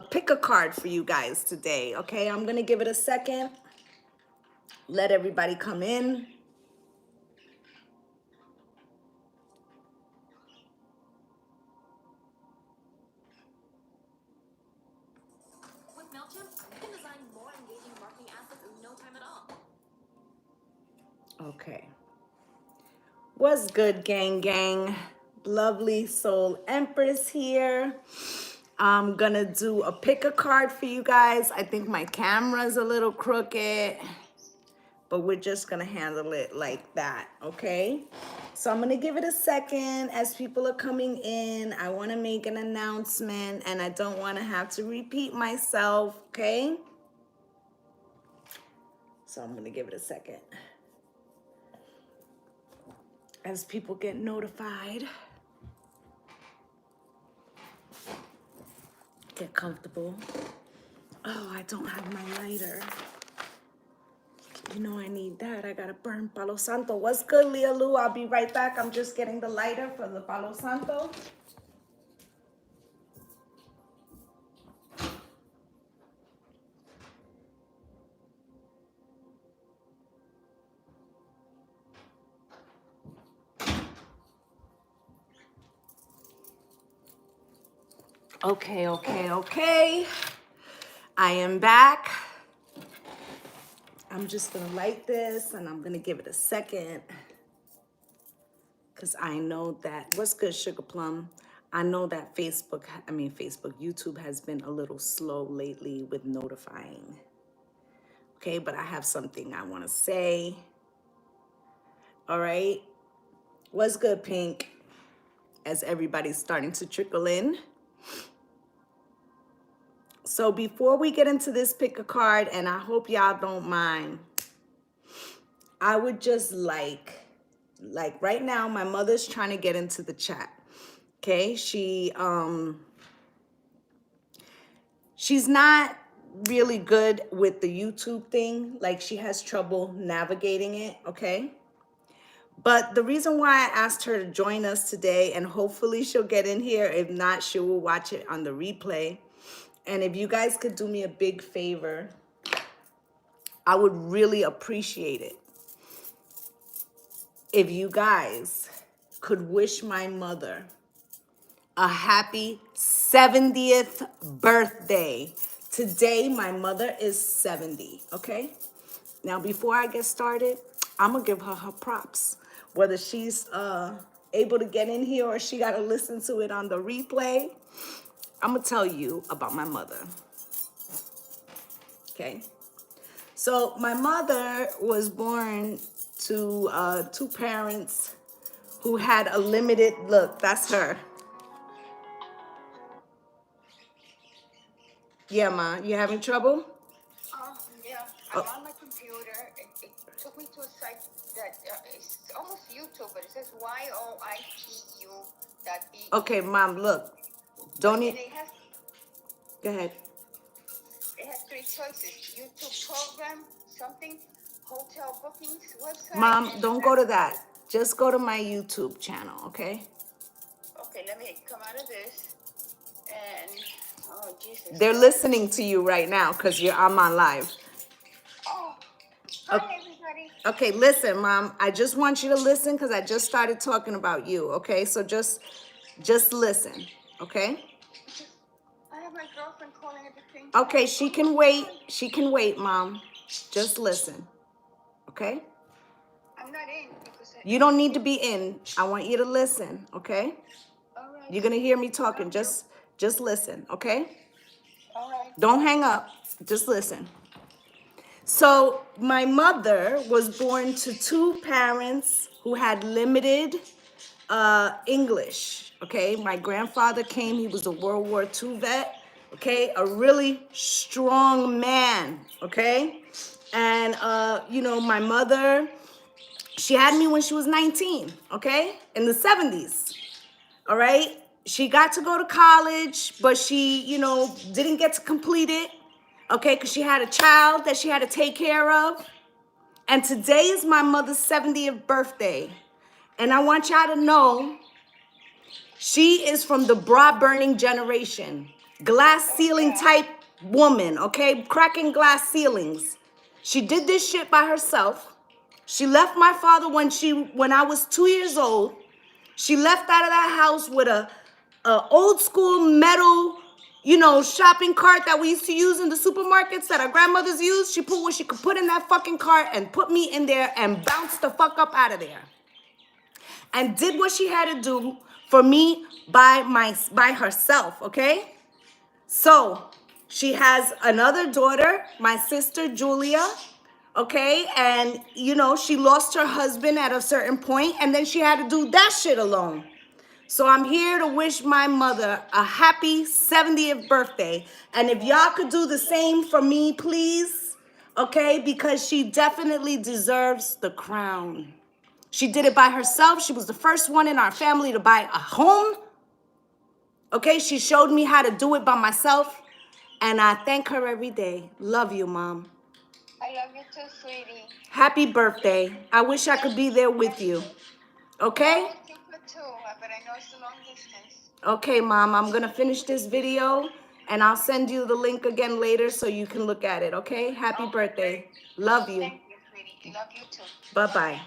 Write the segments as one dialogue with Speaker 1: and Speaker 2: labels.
Speaker 1: pick a card for you guys today, okay? I'm gonna give it a second. Let everybody come in. Okay. What's good, gang, gang? Lovely soul Empress here. I'm gonna do a pick a card for you guys. I think my camera's a little crooked, but we're just gonna handle it like that, okay? So I'm gonna give it a second as people are coming in. I wanna make an announcement and I don't wanna have to repeat myself, okay? So I'm gonna give it a second as people get notified. Get comfortable. Oh, I don't have my lighter. You know I need that. I gotta burn Palo Santo. What's good, Leah Lou? I'll be right back. I'm just getting the lighter for the Palo Santo. Okay. I am back. I'm just gonna light this and I'm gonna give it a second. Cause I know that, what's good, Sugar Plum? I know that YouTube has been a little slow lately with notifying. Okay, but I have something I wanna say. All right, what's good, Pink? As everybody's starting to trickle in. So before we get into this pick a card, and I hope y'all don't mind, I would just like right now, my mother's trying to get into the chat. Okay, she's not really good with the YouTube thing. Like, she has trouble navigating it, okay? But the reason why I asked her to join us today, and hopefully she'll get in here. If not, she will watch it on the replay. And if you guys could do me a big favor, I would really appreciate it if you guys could wish my mother a happy 70th birthday. Today, my mother is 70, okay? Now, before I get started, I'm gonna give her her props. Whether she's able to get in here or she gotta listen to it on the replay, I'm gonna tell you about my mother, okay? So my mother was born to two parents who had a limited, look, that's her. Yeah, Ma, you having trouble?
Speaker 2: Yeah, I'm on my computer. It took me to a site that is almost YouTube, but it says yoitu.be.
Speaker 1: Okay, Mom, look. Don't need. Go ahead.
Speaker 2: It has three choices: YouTube program, something, hotel bookings, website.
Speaker 1: Mom, don't go to that. Just go to my YouTube channel, okay?
Speaker 2: Okay, let me come out of this. And oh Jesus.
Speaker 1: They're listening to you right now because I'm on live.
Speaker 2: Oh, hi everybody.
Speaker 1: Okay, listen, Mom. I just want you to listen because I just started talking about you, okay? So just listen, okay?
Speaker 2: I have my girlfriend calling at the same
Speaker 1: time. Okay, she can wait. She can wait, Mom. Just listen, okay?
Speaker 2: I'm not in.
Speaker 1: You don't need to be in. I want you to listen, okay?
Speaker 2: All right.
Speaker 1: You're gonna hear me talking. Just listen, okay?
Speaker 2: All right.
Speaker 1: Don't hang up. Just listen. So my mother was born to two parents who had limited English, okay? My grandfather came. He was a World War II vet, okay? A really strong man, okay? And, my mother, she had me when she was 19, okay? In the 70s, all right? She got to go to college, but she, didn't get to complete it, okay? Because she had a child that she had to take care of. And today is my mother's 70th birthday. And I want y'all to know she is from the bra burning generation. Glass ceiling type woman, okay? Cracking glass ceilings. She did this shit by herself. She left my father when I was 2 years old. She left out of that house with a old school metal, shopping cart that we used to use in the supermarkets that our grandmothers used. She put what she could put in that fucking cart and put me in there and bounced the fuck up out of there. And did what she had to do for me by herself, okay? So she has another daughter, my sister Julia, okay? And she lost her husband at a certain point, and then she had to do that shit alone. So I'm here to wish my mother a happy 70th birthday. And if y'all could do the same for me, please, okay? Because she definitely deserves the crown. She did it by herself. She was the first one in our family to buy a home. Okay, she showed me how to do it by myself. And I thank her every day. Love you, Mom.
Speaker 2: I love you too, sweetie.
Speaker 1: Happy birthday. I wish I could be there with you. Okay?
Speaker 2: I think so too, but I know it's a long distance.
Speaker 1: Okay, Mom, I'm going to finish this video. And I'll send you the link again later so you can look at it, okay? Happy birthday. Love you.
Speaker 2: Thank you, sweetie. Love you too.
Speaker 1: Bye-bye.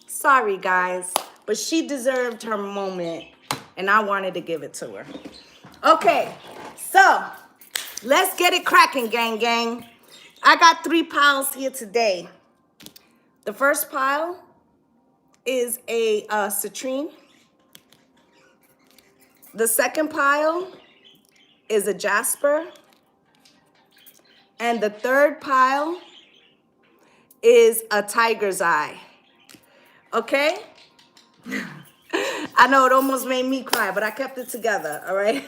Speaker 1: Sorry, guys, but she deserved her moment, and I wanted to give it to her. Okay, so let's get it cracking, gang. I got 3 piles here today. The first pile is a citrine. The second pile is a jasper. And the third pile is a tiger's eye. Okay? I know it almost made me cry, but I kept it together, all right?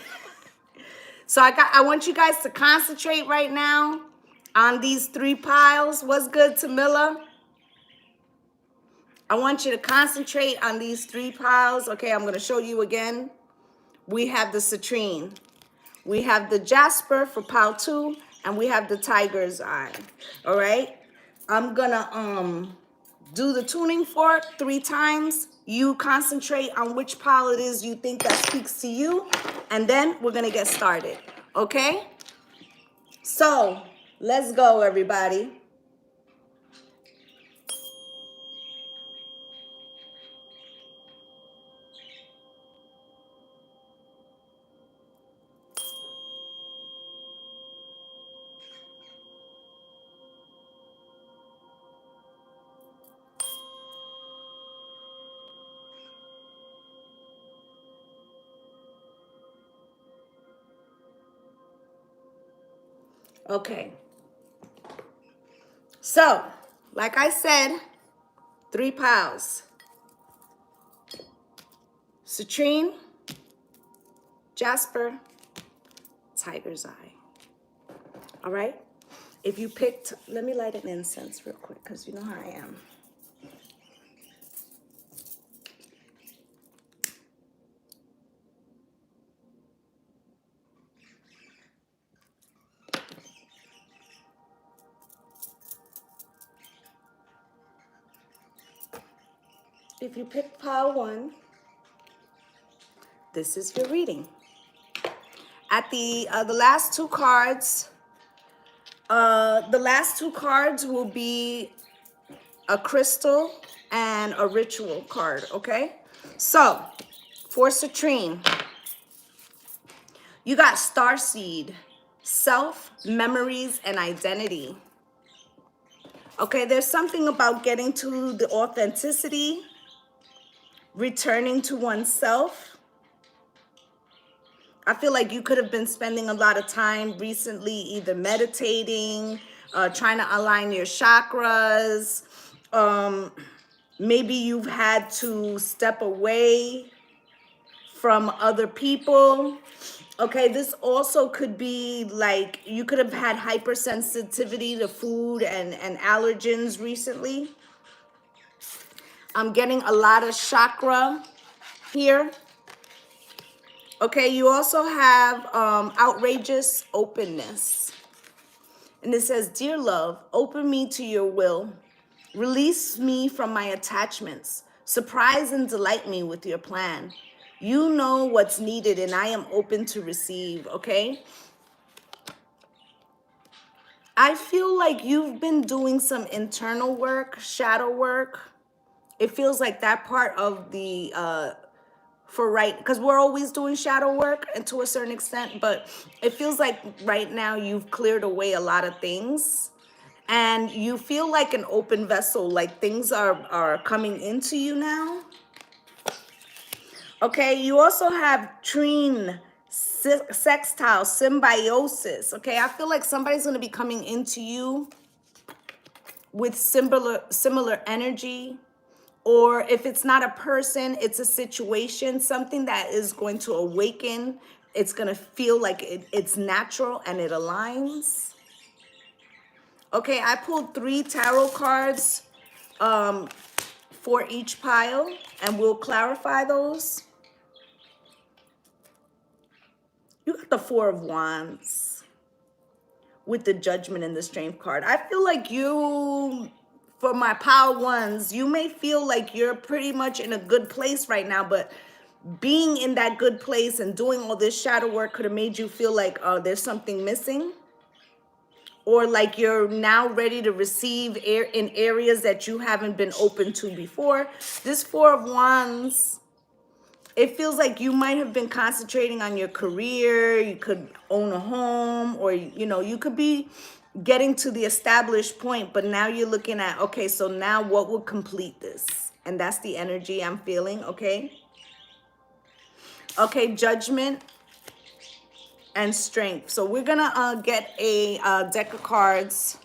Speaker 1: So I want you guys to concentrate right now on these 3 piles. What's good, Tamila? I want you to concentrate on these 3 piles. Okay, I'm going to show you again. We have the citrine. We have the jasper for pile 2, and we have the tiger's eye. All right? I'm going to do the tuning fork 3 times. You concentrate on which pile it is you think that speaks to you, and then we're going to get started. Okay? So, let's go, everybody. Okay. So, like I said, 3 piles. Citrine, jasper, tiger's eye. All right? If you picked, let me light an incense real quick because you know how I am. If you picked pile 1, this is your reading. At the last 2 cards, will be a crystal and a ritual card, okay? So, for citrine, you got starseed, self, memories, and identity. Okay, there's something about getting to the authenticity, returning to oneself. I feel like you could have been spending a lot of time recently either meditating, trying to align your chakras. Maybe you've had to step away from other people. Okay, this also could be like you could have had hypersensitivity to food and allergens recently. I'm getting a lot of chakra here. Okay, you also have outrageous openness. And it says, "Dear love, open me to your will. Release me from my attachments. Surprise and delight me with your plan. You know what's needed, and I am open to receive, okay? I feel like you've been doing some internal work, shadow work. It feels like that part of the, because we're always doing shadow work and to a certain extent, but it feels like right now you've cleared away a lot of things and you feel like an open vessel, like things are coming into you now. Okay, you also have trine, sextile, symbiosis. Okay, I feel like somebody's going to be coming into you with similar energy, or if it's not a person, it's a situation, something that is going to awaken. It's going to feel like it's natural and it aligns. Okay, I pulled 3 tarot cards for each pile, and we'll clarify those. You got the 4 of Wands with the Judgment and the Strength card. I feel like you, for my pile ones, you may feel like you're pretty much in a good place right now, but being in that good place and doing all this shadow work could have made you feel like there's something missing, or like you're now ready to receive in areas that you haven't been open to before. This 4 of Wands, it feels like you might have been concentrating on your career. You could own a home, or, you know, you could be getting to the established point, but now you're looking at, okay, so now what would complete this? And that's the energy I'm feeling, okay? Okay, Judgment and Strength. So we're gonna get a deck of cards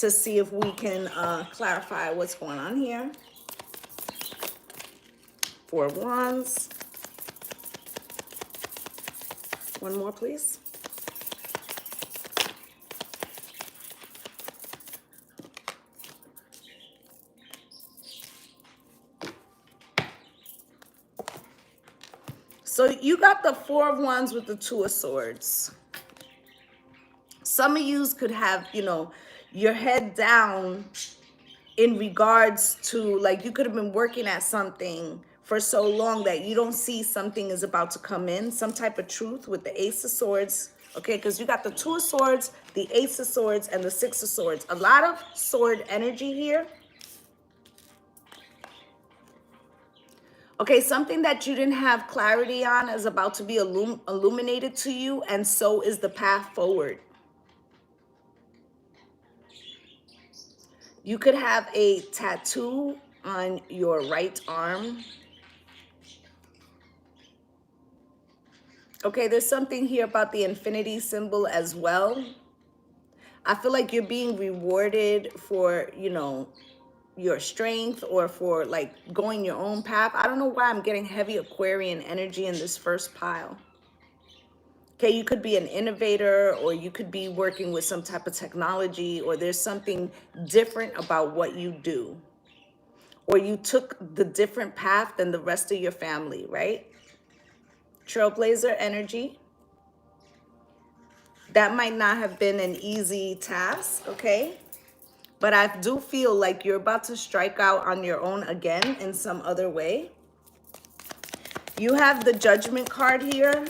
Speaker 1: to see if we can clarify what's going on here. 4 of Wands. One more, please. So you got the 4 of Wands with the 2 of Swords. Some of you could have, you know, your head down in regards to, like, you could have been working at something for so long that you don't see something is about to come in, some type of truth with the Ace of Swords, okay? Because you got the 2 of Swords, the Ace of Swords, and the 6 of Swords. A lot of sword energy here. Okay, something that you didn't have clarity on is about to be illuminated to you, and so is the path forward. You could have a tattoo on your right arm. Okay, there's something here about the infinity symbol as well. I feel like you're being rewarded for, you know, your strength, or for like going your own path. I don't know why I'm getting heavy Aquarian energy in this first pile. Okay, you could be an innovator, or you could be working with some type of technology, or there's something different about what you do, or you took the different path than the rest of your family, right? Trailblazer energy. That might not have been an easy task, okay? But I do feel like you're about to strike out on your own again in some other way. You have the Judgment card here.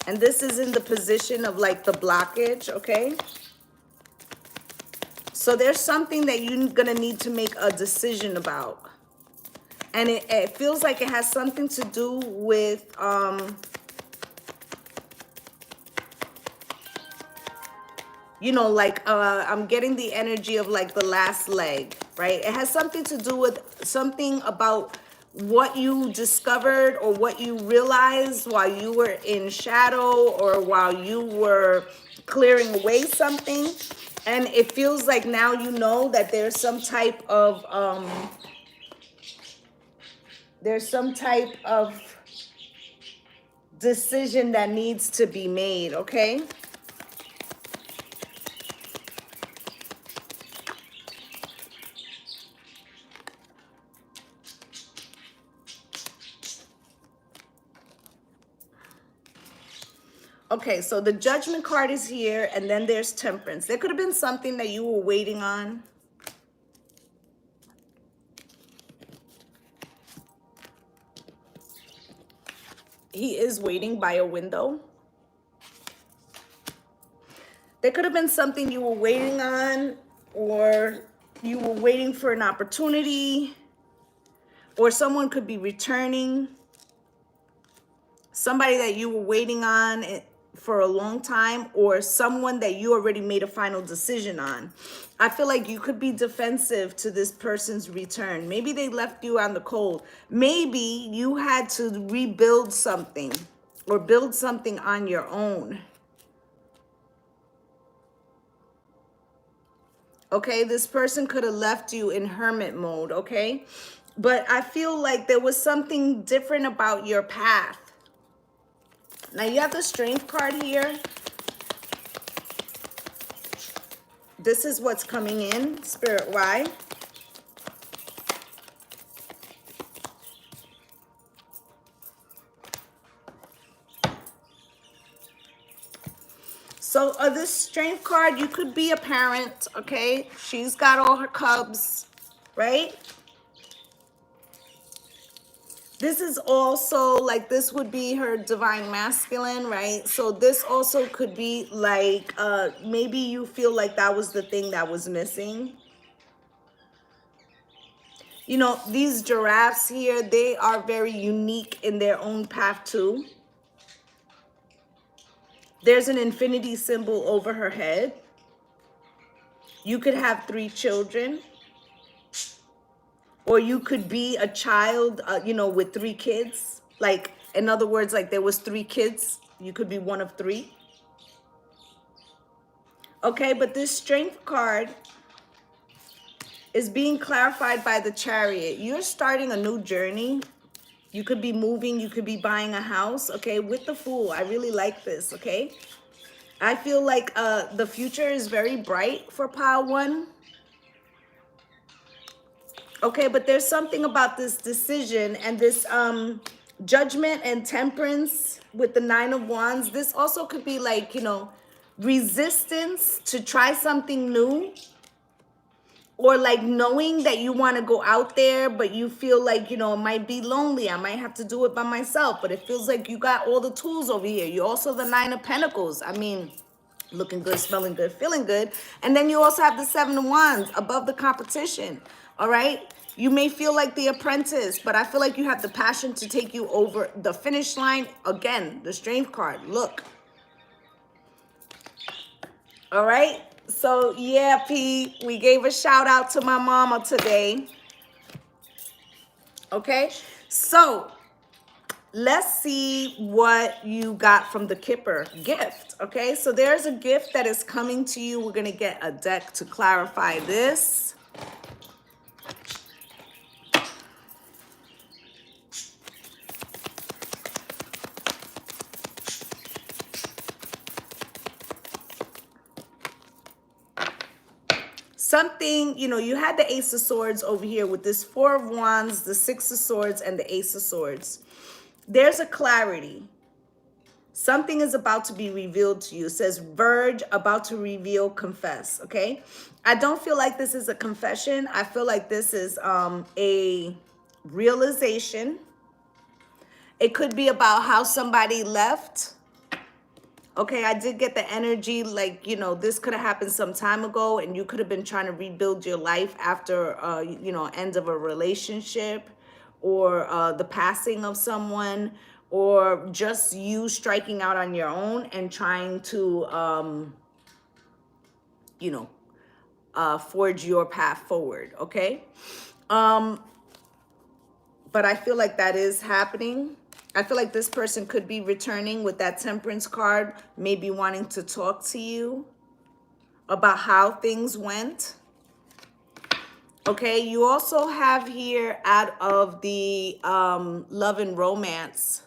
Speaker 1: And this is in the position of like the blockage, okay? So there's something that you're gonna need to make a decision about. And it feels like it has something to do with, you know, like I'm getting the energy of like the last leg, right? It has something to do with something about what you discovered or what you realized while you were in shadow, or while you were clearing away something. And it feels like now you know that there's some type of decision that needs to be made, okay? Okay, so the Judgment card is here, and then there's Temperance. There could have been something that you were waiting on. He is waiting by a window. There could have been something you were waiting on, or you were waiting for an opportunity, or someone could be returning. Somebody that you were waiting on for a long time, or someone that you already made a final decision on. I feel like you could be defensive to this person's return. Maybe they left you on the cold. Maybe you had to rebuild something or build something on your own. Okay, this person could have left you in hermit mode, okay? But I feel like there was something different about your path. Now you have the Strength card here. This is what's coming in, Spirit, why? So this Strength card, you could be a parent, okay? She's got all her cubs, right? This is also like, this would be her divine masculine, right? So this also could be like, maybe you feel like that was the thing that was missing. You know, these giraffes here, they are very unique in their own path too. There's an infinity symbol over her head. You could have 3 children. Or you could be a child, you know, with 3 kids. Like, in other words, like there was 3 kids. You could be one of 3. Okay, but this Strength card is being clarified by the Chariot. You're starting a new journey. You could be moving. You could be buying a house. Okay, with the Fool. I really like this, okay? I feel like the future is very bright for Pile 1. Okay, but there's something about this decision and this judgment and temperance with the 9 of Wands. This also could be like, you know, resistance to try something new, or like knowing that you want to go out there, but you feel like, you know, it might be lonely. I might have to do it by myself, but it feels like you got all the tools over here. You're also the 9 of Pentacles. I mean, looking good, smelling good, feeling good. And then you also have the 7 of Wands above the competition. All right. You may feel like the apprentice, but I feel like you have the passion to take you over the finish line. Again, the Strength card. Look. All right. So, yeah, P, we gave a shout out to my mama today. Okay. So, let's see what you got from the Kipper gift. Okay. So, there's a gift that is coming to you. We're going to get a deck to clarify this. Something, you know, you had the Ace of Swords over here with this 4 of Wands, the 6 of Swords, and the Ace of Swords. There's a clarity. Something is about to be revealed to you. It says verge, about to reveal, confess, okay? I don't feel like this is a confession. I feel like this is a realization. It could be about how somebody left. Okay, I did get the energy like, you know, this could have happened some time ago and you could have been trying to rebuild your life after, you know, end of a relationship, or the passing of someone, or just you striking out on your own and trying to, you know, forge your path forward, okay? But I feel like that is happening. I feel like this person could be returning with that Temperance card, maybe wanting to talk to you about how things went. Okay, you also have here out of the love and romance.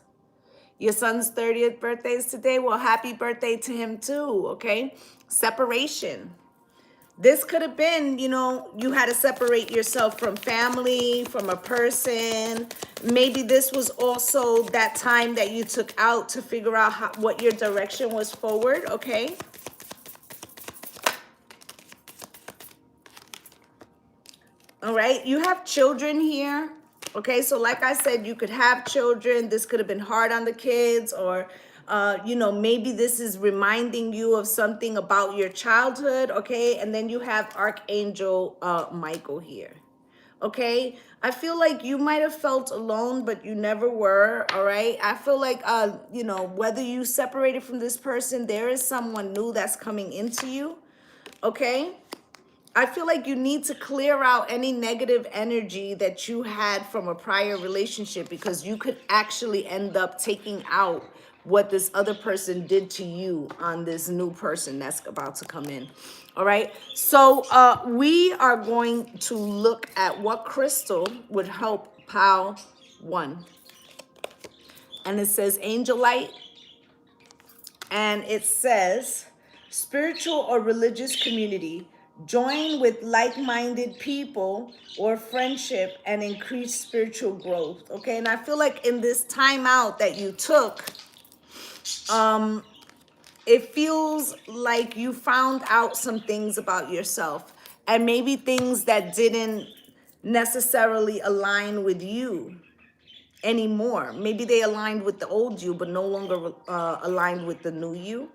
Speaker 1: Your son's 30th birthday is today. Well, happy birthday to him too, okay? Separation. This could have been, you know, you had to separate yourself from family, from a person. Maybe this was also that time that you took out to figure out what your direction was forward, okay? All right, you have children here. Okay, so like I said, you could have children. This could have been hard on the kids, or you know, maybe this is reminding you of something about your childhood. Okay, and then you have Archangel Michael here. Okay, I feel like you might have felt alone, but you never were. All right, I feel like you know, whether you separated from this person, there is someone new that's coming into you. Okay, I feel like you need to clear out any negative energy that you had from a prior relationship, because you could actually end up taking out what this other person did to you on this new person that's about to come in. All right. So we are going to look at what crystal would help Pal 1. And it says Angelite. And it says, spiritual or religious community, join with like-minded people or friendship and increase spiritual growth. Okay, and I feel like in this time out that you took, it feels like you found out some things about yourself, and maybe things that didn't necessarily align with you anymore. Maybe they aligned with the old you, but no longer aligned with the new you.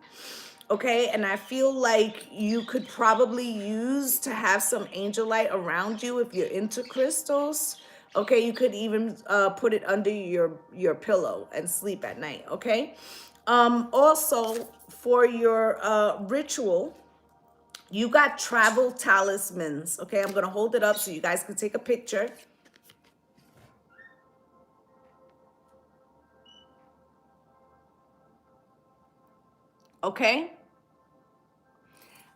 Speaker 1: Okay, and I feel like you could probably use to have some angelite around you if you're into crystals. Okay, you could even put it under your pillow and sleep at night. Okay, also for your ritual, you got travel talismans. Okay, I'm gonna hold it up so you guys can take a picture. Okay,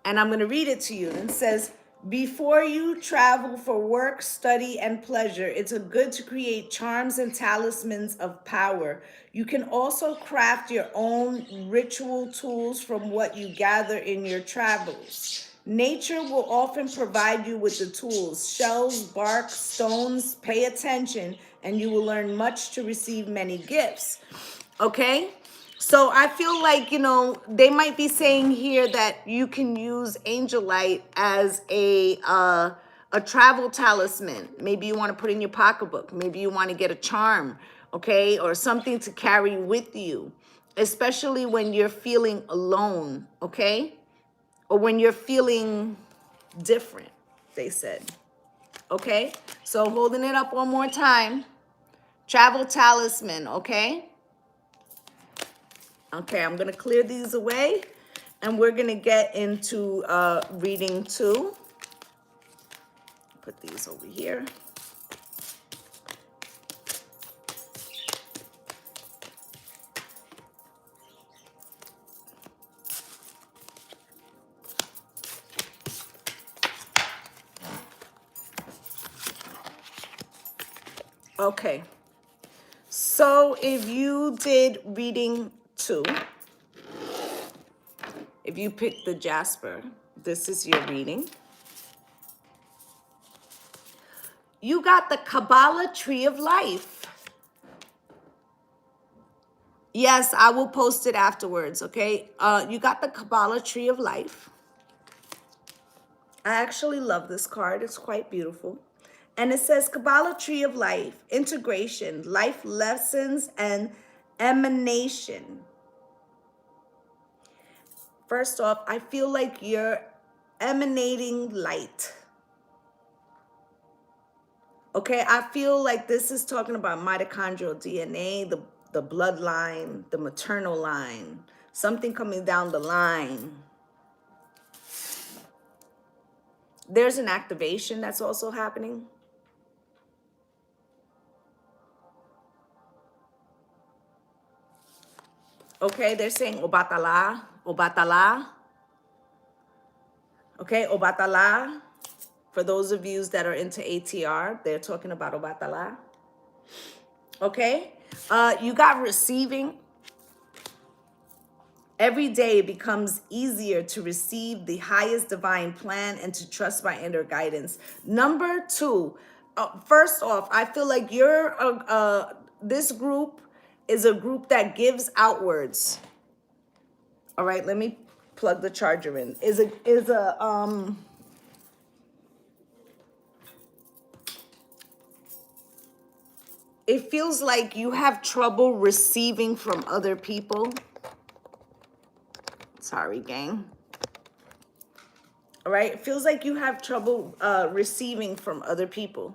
Speaker 1: and I'm going to read it to you. It says, before you travel for work, study, and pleasure, it's a good to create charms and talismans of power. You can also craft your own ritual tools from what you gather in your travels. Nature will often provide you with the tools, shells, bark, stones. Pay attention, and you will learn much to receive many gifts. Okay? So I feel like, you know, they might be saying here that you can use Angelite as a travel talisman. Maybe you want to put in your pocketbook. Maybe you want to get a charm, okay, or something to carry with you, especially when you're feeling alone, okay, or when you're feeling different, they said. Okay, so holding it up one more time. Travel talisman, okay? Okay, I'm gonna clear these away and we're gonna get into reading 2. Put these over here. Okay, so if you did reading 2, if you picked the Jasper, this is your reading. You got the Kabbalah Tree of Life. Yes, I will post it afterwards, okay? You got the Kabbalah Tree of Life. I actually love this card. It's quite beautiful. And it says Kabbalah Tree of Life, integration, life lessons, and emanation. First off, I feel like you're emanating light. Okay, I feel like this is talking about mitochondrial DNA, the bloodline, the maternal line, something coming down the line. There's an activation that's also happening. Okay, they're saying Obatala, Obatala. Okay, Obatala. For those of you that are into ATR, they're talking about Obatala. Okay, you got receiving. Every day it becomes easier to receive the highest divine plan and to trust my inner guidance. Number 2, first off, I feel like you're this group is a group that gives outwards. All right, let me plug the charger in. it feels like you have trouble receiving from other people. Sorry, gang. All right, it feels like you have trouble receiving from other people.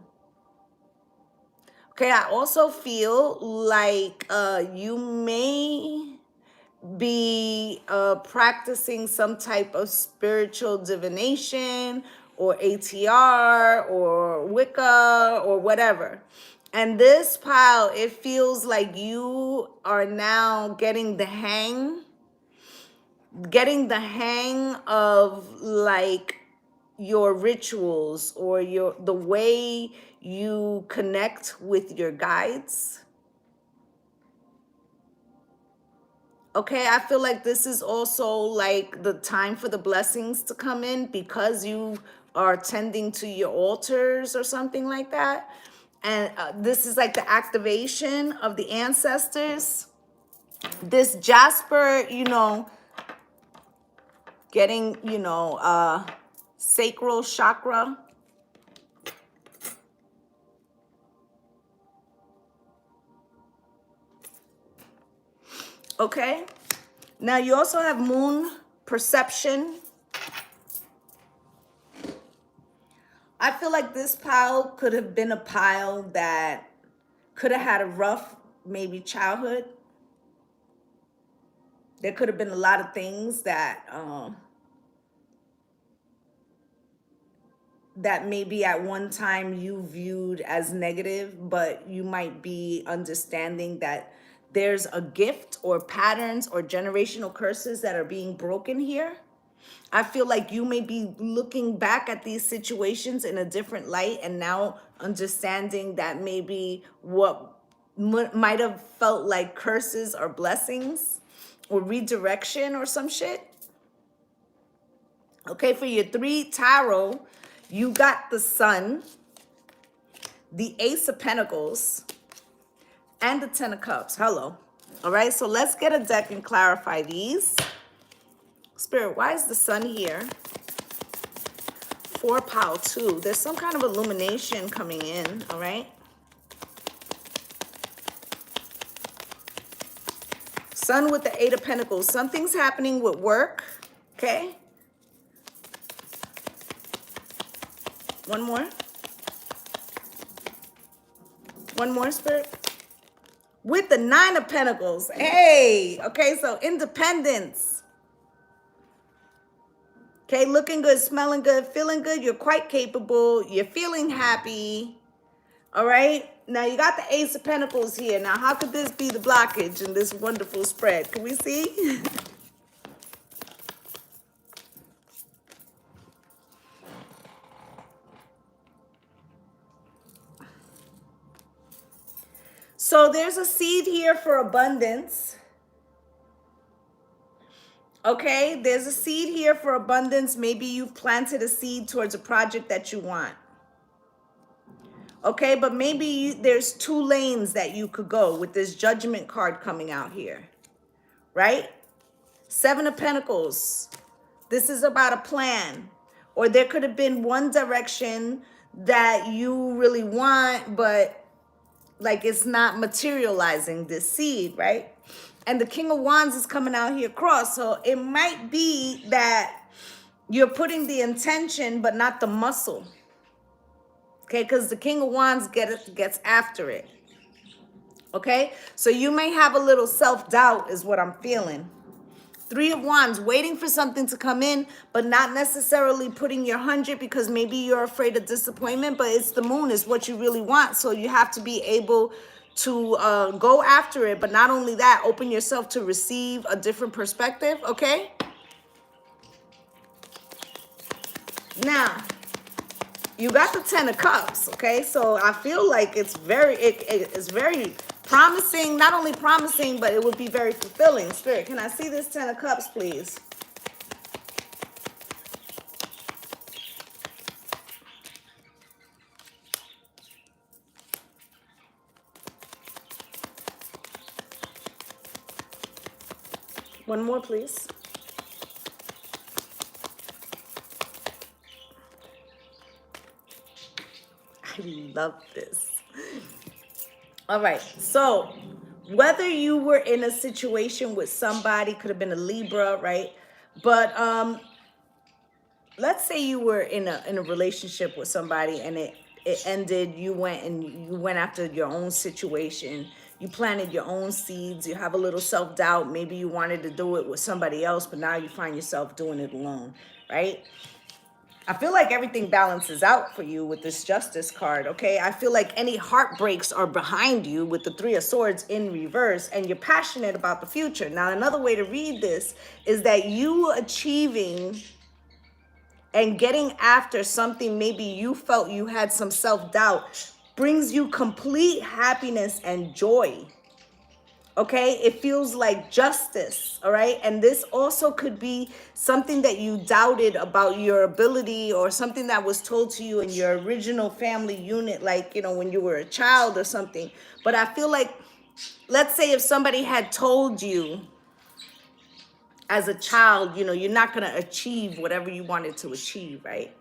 Speaker 1: Okay, I also feel like you may be practicing some type of spiritual divination or ATR or Wicca or whatever. And this pile, it feels like you are now getting the hang of like your rituals or the way you connect with your guides. Okay, I feel like this is also like the time for the blessings to come in because you are tending to your altars or something like that. And this is like the activation of the ancestors. This Jasper, you know, getting, you know, sacral chakra. Okay. Now you also have moon perception. I feel like this pile could have been a pile that could have had a rough, maybe childhood. There could have been a lot of things that that maybe at one time you viewed as negative, but you might be understanding that there's a gift or patterns or generational curses that are being broken here. I feel like you may be looking back at these situations in a different light and now understanding that maybe what might have felt like curses or blessings or redirection or some shit. Okay, for your 3 tarot, you got the Sun, the Ace of Pentacles, and the 10 of Cups. Hello. All right, so let's get a deck and clarify these. Spirit, why is the Sun here? 4 pile 2. There's some kind of illumination coming in, all right? Sun with the 8 of Pentacles. Something's happening with work, okay? One more. One more, Spirit. With the 9 of Pentacles. Hey, okay, so independence. Okay, looking good, smelling good, feeling good. You're quite capable. You're feeling happy. All right. Now you got the Ace of Pentacles here. Now, how could this be the blockage in this wonderful spread? Can we see? So there's a seed here for abundance. Okay, there's a seed here for abundance. Maybe you've planted a seed towards a project that you want. Okay, but maybe there's 2 lanes that you could go with this Judgment card coming out here, right? 7 of Pentacles. This is about a plan. Or there could have been one direction that you really want, but like it's not materializing this seed, right? And the King of Wands is coming out here cross. So it might be that you're putting the intention, but not the muscle. Okay, because the King of Wands gets after it. Okay, so you may have a little self-doubt is what I'm feeling. 3 of Wands, waiting for something to come in, but not necessarily putting your 100 because maybe you're afraid of disappointment, but it's the moon is what you really want. So you have to be able to go after it. But not only that, open yourself to receive a different perspective, okay? Now, you got the 10 of Cups, okay? So I feel like it's very promising, not only promising, but it would be very fulfilling. Spirit, can I see this 10 of Cups, please? One more, please. I love this. All right, so whether you were in a situation with somebody, could have been a Libra, right? But let's say you were in a relationship with somebody and it ended. You went after your own situation. You planted your own seeds. You have a little self-doubt. Maybe you wanted to do it with somebody else, but now you find yourself doing it alone, right? I feel like everything balances out for you with this Justice card, okay? I feel like any heartbreaks are behind you with the Three of Swords in reverse, and you're passionate about the future. Now, another way to read this is that you achieving and getting after something maybe you felt you had some self-doubt brings you complete happiness and joy. Okay, it feels like justice. All right, and this also could be something that you doubted about your ability, or something that was told to you in your original family unit, like, you know, when you were a child or something. But I feel like, let's say if somebody had told you as a child, you know, you're not going to achieve whatever you wanted to achieve, right?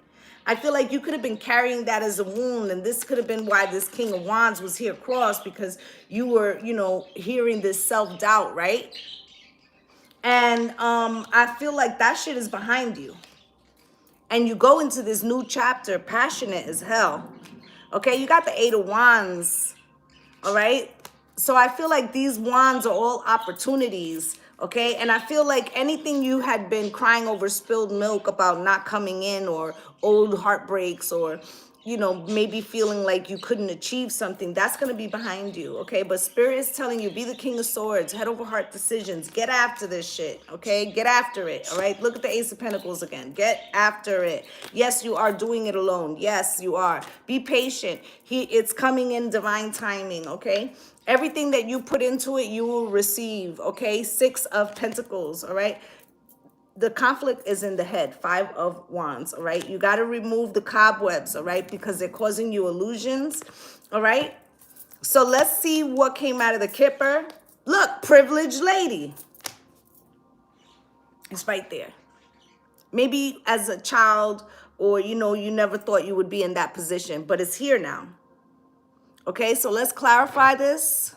Speaker 1: I feel like you could have been carrying that as a wound, and this could have been why this King of Wands was here crossed, because you were, you know, hearing this self-doubt, right? And I feel like that shit is behind you. And you go into this new chapter passionate as hell. Okay, you got the Eight of Wands. All right, so I feel like these wands are all opportunities. Okay, and I feel like anything you had been crying over spilled milk about not coming in, or old heartbreaks, or, you know, maybe feeling like you couldn't achieve something, that's going to be behind you. Okay, but Spirit is telling you, be the King of Swords, head over heart decisions, get after this shit. Okay, get after it. All right, look at the Ace of Pentacles again. Get after it. Yes, you are doing it alone. Yes, you are. Be patient. It's coming in divine timing. Okay, everything that you put into it, you will receive. Okay, Six of Pentacles. All right, the conflict is in the head. Five of Wands. All right, you got to remove the cobwebs. All right, because they're causing you illusions. All right, so let's see what came out of the Kipper. Look, privileged lady. It's right there. Maybe as a child, or, you know, you never thought you would be in that position, but it's here now. Okay, so let's clarify this.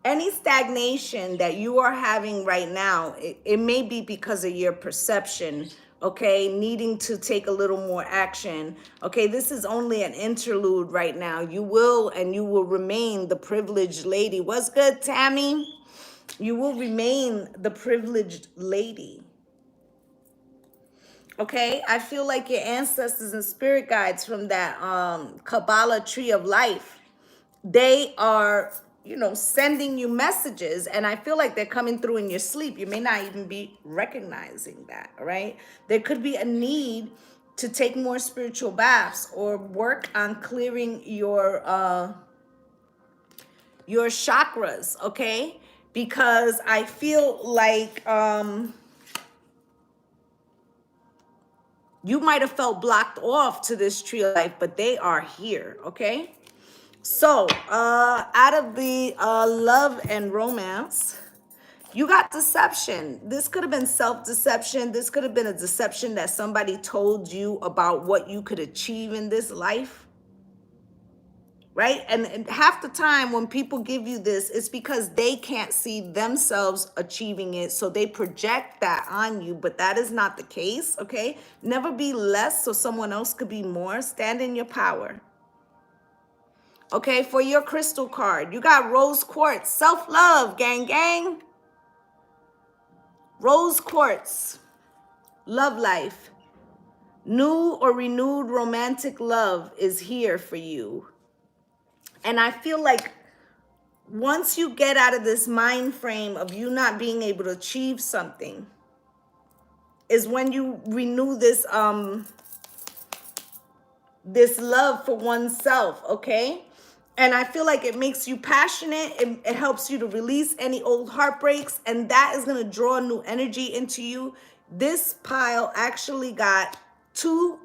Speaker 1: Any stagnation that you are having right now, it may be because of your perception, okay, needing to take a little more action. Okay, this is only an interlude right now. You will remain the privileged lady. What's good, Tammy? You will remain the privileged lady. Okay, I feel like your ancestors and spirit guides from that Kabbalah tree of life, they are, you know, sending you messages, and I feel like they're coming through in your sleep. You may not even be recognizing that. All right, there could be a need to take more spiritual baths, or work on clearing your chakras. Okay, because I feel like you might have felt blocked off to this tree of life, but they are here. Okay, so out of the love and romance, you got deception. This could have been self-deception. This could have been a deception that somebody told you about what you could achieve in this life, right? And half the time when people give you this, it's because they can't see themselves achieving it, so they project that on you, but that is not the case. Okay, never be less so someone else could be more. Stand in your power. Okay, for your crystal card, you got Rose Quartz. Self-love, gang, gang. Rose Quartz. Love life. New or renewed romantic love is here for you. And I feel like once you get out of this mind frame of you not being able to achieve something, is when you renew this this love for oneself. Okay, and I feel like it makes you passionate. It helps you to release any old heartbreaks, and that is going to draw new energy into you. This pile actually got two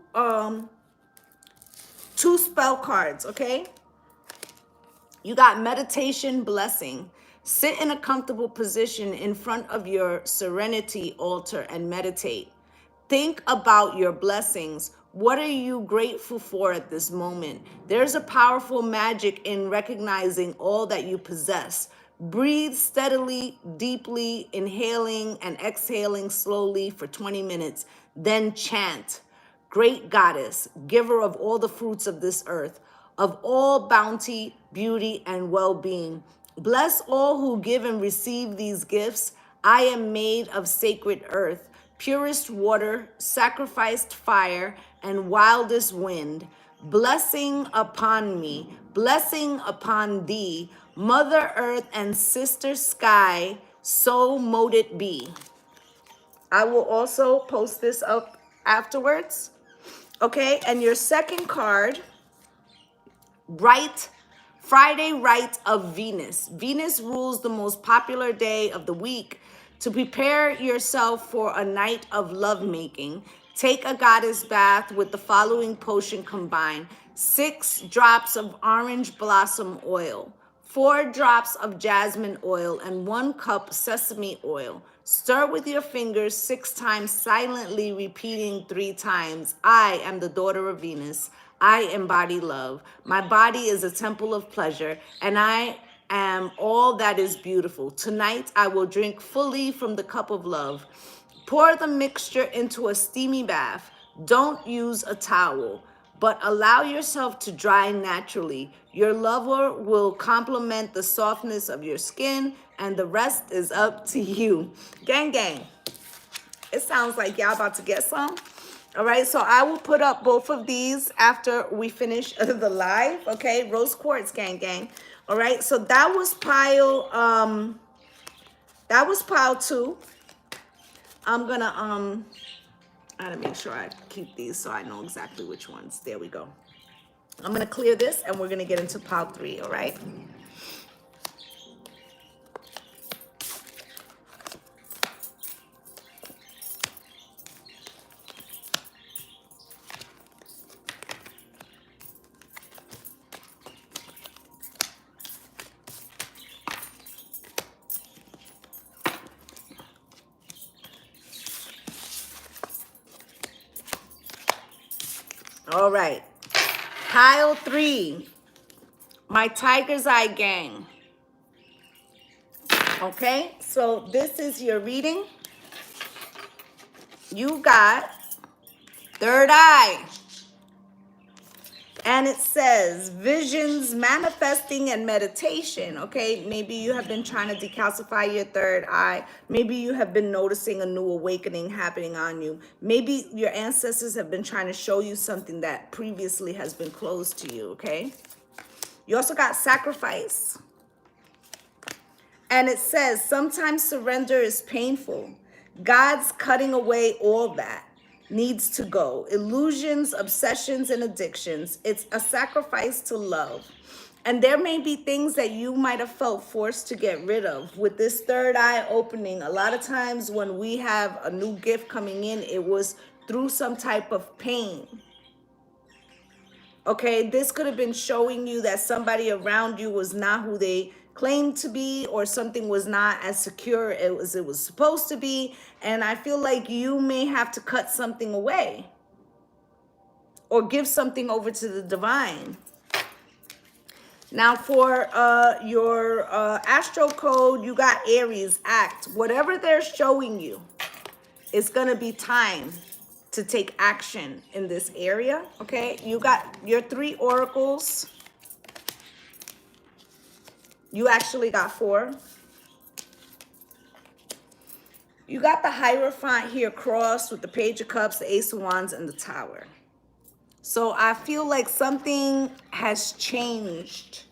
Speaker 1: spell cards. Okay, you got meditation, blessing. Sit in a comfortable position in front of your serenity altar and meditate. Think about your blessings. What are you grateful for at this moment? There's a powerful magic in recognizing all that you possess. Breathe steadily, deeply, inhaling and exhaling slowly for 20 minutes. Then chant, Great Goddess, giver of all the fruits of this earth, of all bounty, beauty, and well-being. Bless all who give and receive these gifts. I am made of sacred earth, purest water, sacrificed fire, and wildest wind. Blessing upon me, blessing upon thee, Mother Earth and Sister Sky, so mote it be. I will also post this up afterwards. Okay, and your second card, Friday Rite of Venus. Venus rules the most popular day of the week. To prepare yourself for a night of lovemaking, take a goddess bath with the following potion combined: 6 drops of orange blossom oil, 4 drops of jasmine oil, and 1 cup sesame oil. Stir with your fingers 6 times, silently repeating 3 times, I am the daughter of Venus. I embody love. My body is a temple of pleasure, and I am all that is beautiful. Tonight, I will drink fully from the cup of love. Pour the mixture into a steamy bath. Don't use a towel, but allow yourself to dry naturally. Your lover will complement the softness of your skin, and the rest is up to you. Gang, gang. It sounds like y'all about to get some. All right, so I will put up both of these after we finish the live, okay? Rose quartz, gang, gang. All right, so that was pile 2. I'm gonna I gotta make sure I keep these so I know exactly which ones. There we go. I'm gonna clear this and we're gonna get into pile 3, all right? All right, pile 3, my Tiger's Eye gang. Okay, so this is your reading. You got third eye. And it says visions, manifesting, and meditation. Okay, maybe you have been trying to decalcify your third eye. Maybe you have been noticing a new awakening happening on you. Maybe your ancestors have been trying to show you something that previously has been closed to you. Okay, you also got sacrifice. And it says sometimes surrender is painful. God's cutting away all that needs to go. Illusions, obsessions, and addictions. It's a sacrifice to love. And there may be things that you might have felt forced to get rid of. With this third eye opening, a lot of times when we have a new gift coming in, it was through some type of pain. Okay, this could have been showing you that somebody around you was not who they claimed to be, or something was not as secure as it was supposed to be. And I feel like you may have to cut something away or give something over to the divine. Now for your astro code, you got Aries, act. Whatever they're showing you, it's gonna be time to take action in this area, okay? You got your 3 oracles. You actually got 4. You got the Hierophant here crossed with the Page of Cups, the Ace of Wands, and the Tower. So I feel like something has changed.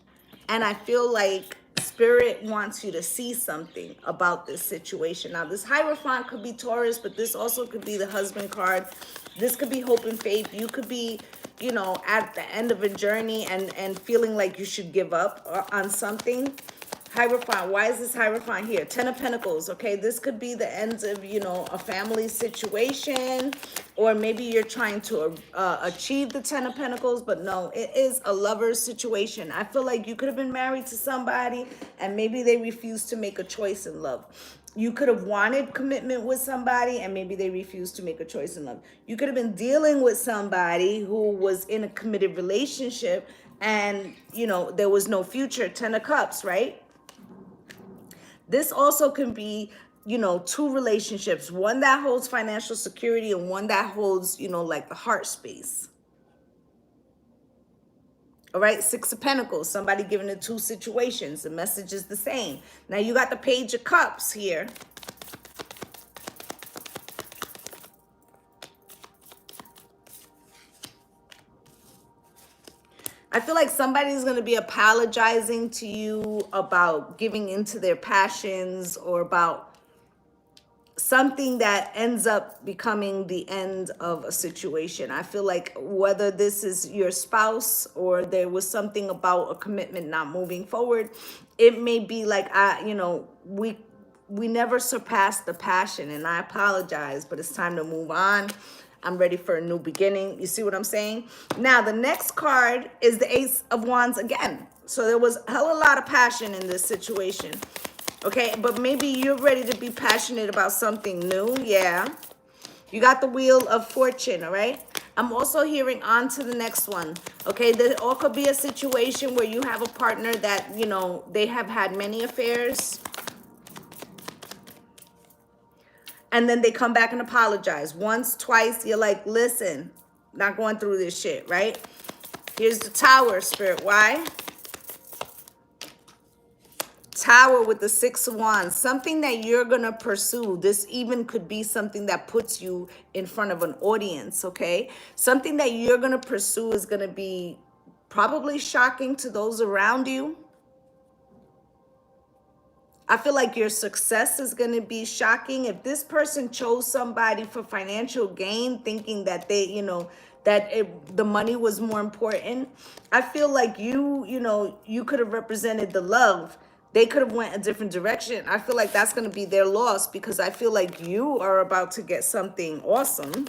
Speaker 1: And I feel like Spirit wants you to see something about this situation. Now, this Hierophant could be Taurus, but this also could be the husband card. This could be hope and faith. You could be, you know, at the end of a journey and feeling like you should give up on something. Hierophant. Why is this Hierophant here? Ten of Pentacles. Okay, this could be the end of, you know, a family situation, or maybe you're trying to achieve the Ten of Pentacles, but no, it is a lover's situation. I feel like you could have been married to somebody and maybe they refused to make a choice in love. You could have wanted commitment with somebody and maybe they refused to make a choice in love. You could have been dealing with somebody who was in a committed relationship and, you know, there was no future. Ten of Cups, right? This also can be, you know, two relationships, one that holds financial security and one that holds, you know, like the heart space. All right, Six of Pentacles, somebody giving it two situations. The message is the same. Now you got the Page of Cups here. I feel like somebody's going to be apologizing to you about giving into their passions or about something that ends up becoming the end of a situation. I feel like whether this is your spouse or there was something about a commitment not moving forward, it may be like, you know, we never surpassed the passion, and I apologize, but it's time to move on. I'm ready for a new beginning. You see what I'm saying? Now, the next card is the Ace of Wands again. So there was a hell of a lot of passion in this situation. Okay, but maybe you're ready to be passionate about something new. Yeah. You got the Wheel of Fortune, all right? I'm also hearing on to the next one. Okay, there all could be a situation where you have a partner that, you know, they have had many affairs. And then they come back and apologize. Once, twice, you're like, listen, not going through this shit, right? Here's the Tower, Spirit. Why? Tower with the Six of Wands. Something that you're going to pursue. This even could be something that puts you in front of an audience, okay? Something that you're going to pursue is going to be probably shocking to those around you. I feel like your success is going to be shocking. If this person chose somebody for financial gain, thinking that they, you know, that the money was more important, I feel like you know, you could have represented the love. They could have went a different direction. I feel like that's going to be their loss because I feel like you are about to get something awesome.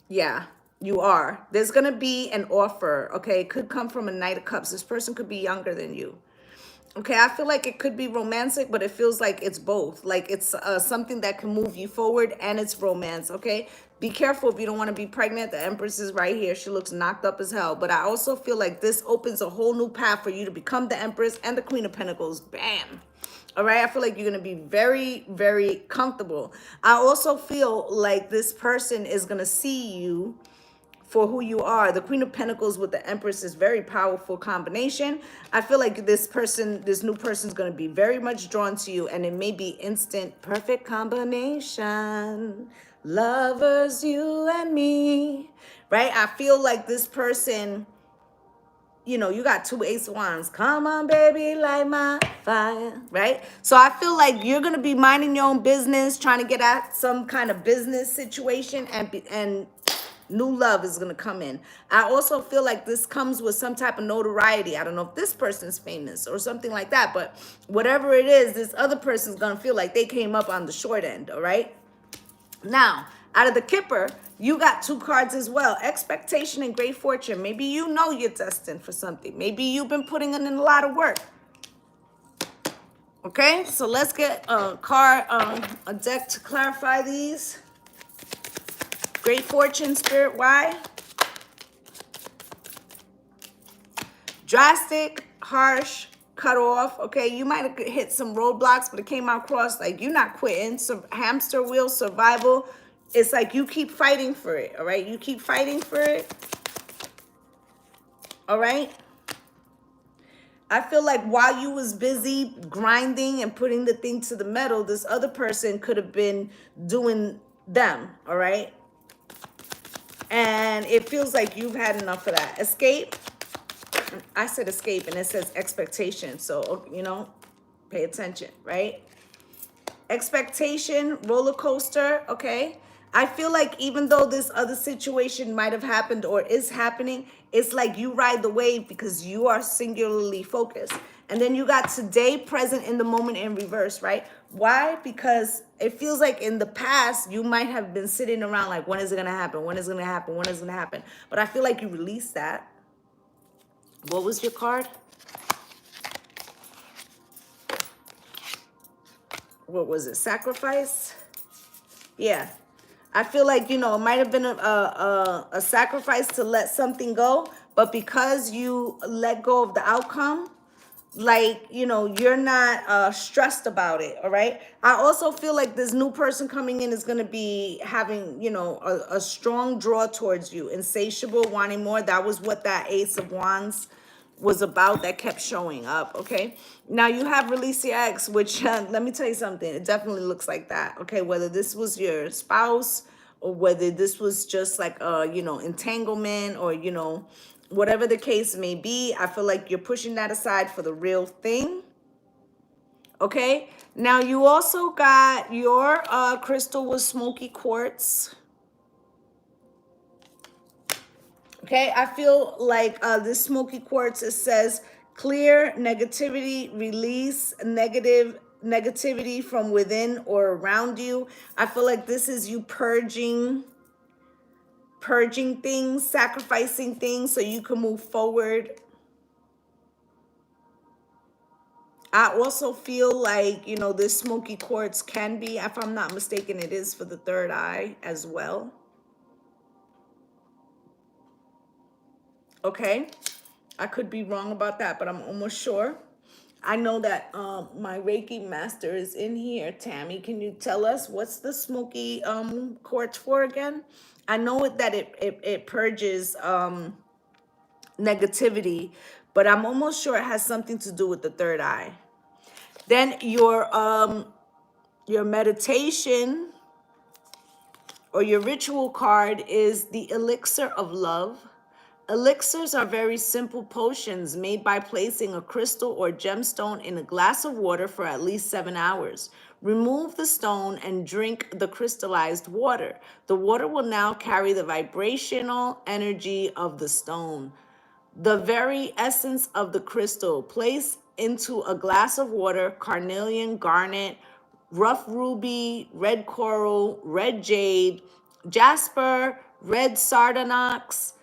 Speaker 1: Yeah. You are. There's going to be an offer, okay? It could come from a Knight of Cups. This person could be younger than you. Okay, I feel like it could be romantic, but it feels like it's both. Like it's something that can move you forward and it's romance, okay? Be careful if you don't want to be pregnant. The Empress is right here. She looks knocked up as hell. But I also feel like this opens a whole new path for you to become the Empress and the Queen of Pentacles. Bam. All right, I feel like you're going to be very, very comfortable. I also feel like this person is going to see you for who you are. The Queen of Pentacles with the Empress is very powerful combination. I feel like this new person is going to be very much drawn to you, and it may be instant perfect combination. Lovers, you and me, right? I feel like this person, you know, you got two Ace of Wands. Come on, baby, light my fire, right? So I feel like you're going to be minding your own business, trying to get at some kind of business situation, and new love is going to come in. I also feel like this comes with some type of notoriety. I don't know if this person's famous or something like that, but whatever it is, this other person's going to feel like they came up on the short end, all right? Now, out of the Kipper, you got two cards as well. Expectation and great fortune. Maybe you know you're destined for something. Maybe you've been putting in a lot of work. Okay, so let's get a card, a deck to clarify these. Great fortune, Spirit, why? Drastic, harsh, cut off. Okay, you might have hit some roadblocks, but it came out across like you're not quitting. So hamster wheel, survival. It's like you keep fighting for it, all right? You keep fighting for it, all right? I feel like while you was busy grinding and putting the thing to the metal, this other person could have been doing them, all right? And it feels like you've had enough of that. Escape. I said escape, and it says expectation. So, you know, pay attention, right? Expectation, roller coaster, okay? I feel like even though this other situation might have happened or is happening, it's like you ride the wave because you are singularly focused. And then you got today, present, in the moment, in reverse, right? Why? Because it feels like in the past, you might have been sitting around like, when is it going to happen? When is it going to happen? When is it going to happen? But I feel like you released that. What was your card? What was it? Sacrifice? Yeah. I feel like, you know, it might have been a sacrifice to let something go, but because you let go of the outcome, like, you know, you're not stressed about it. All right. I also feel like this new person coming in is going to be having, you know, a strong draw towards you, insatiable, wanting more. That was what that Ace of Wands was about, that kept showing up. Okay, now you have release your ex, which let me tell you something, it definitely looks like that. Okay, whether this was your spouse or whether this was just like a, you know, entanglement, or, you know, whatever the case may be, I feel like you're pushing that aside for the real thing. Okay, now you also got your crystal with Smoky Quartz. Okay, I feel like this Smoky Quartz, it says clear negativity, release negativity from within or around you. I feel like this is you purging things, sacrificing things so you can move forward. I also feel like, you know, this Smoky Quartz can be, if I'm not mistaken, it is for the third eye as well. Okay, I could be wrong about that, but I'm almost sure. I know that my Reiki master is in here. Tammy, can you tell us what's the Smoky Quartz for again? I know that it purges negativity, but I'm almost sure it has something to do with the third eye. Then your meditation or your ritual card is the elixir of love. Elixirs are very simple potions made by placing a crystal or gemstone in a glass of water for at least 7 hours. Remove the stone and drink the crystallized water. The water will now carry the vibrational energy of the stone. The very essence of the crystal. Place into a glass of water carnelian, garnet, rough ruby, red coral, red jade, jasper, red sardonyx,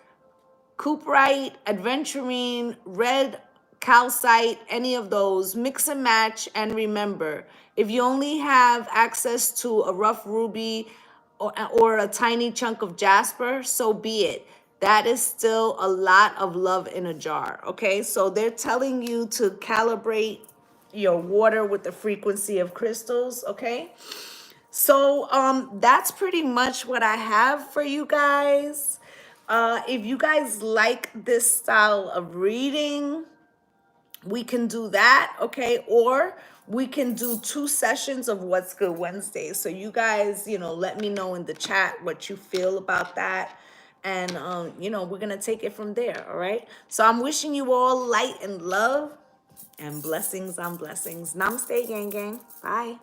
Speaker 1: Cooperite, Adventurine, Red Calcite, any of those. Mix and match, and remember, if you only have access to a rough ruby or a tiny chunk of jasper, so be it. That is still a lot of love in a jar, okay? So they're telling you to calibrate your water with the frequency of crystals, okay? So that's pretty much what I have for you guys. If you guys like this style of reading, we can do that, okay? Or we can do 2 sessions of What's Good Wednesday. So you guys, you know, let me know in the chat what you feel about that. And, you know, we're going to take it from there, all right? So I'm wishing you all light and love and blessings on blessings. Namaste, gang, gang. Bye.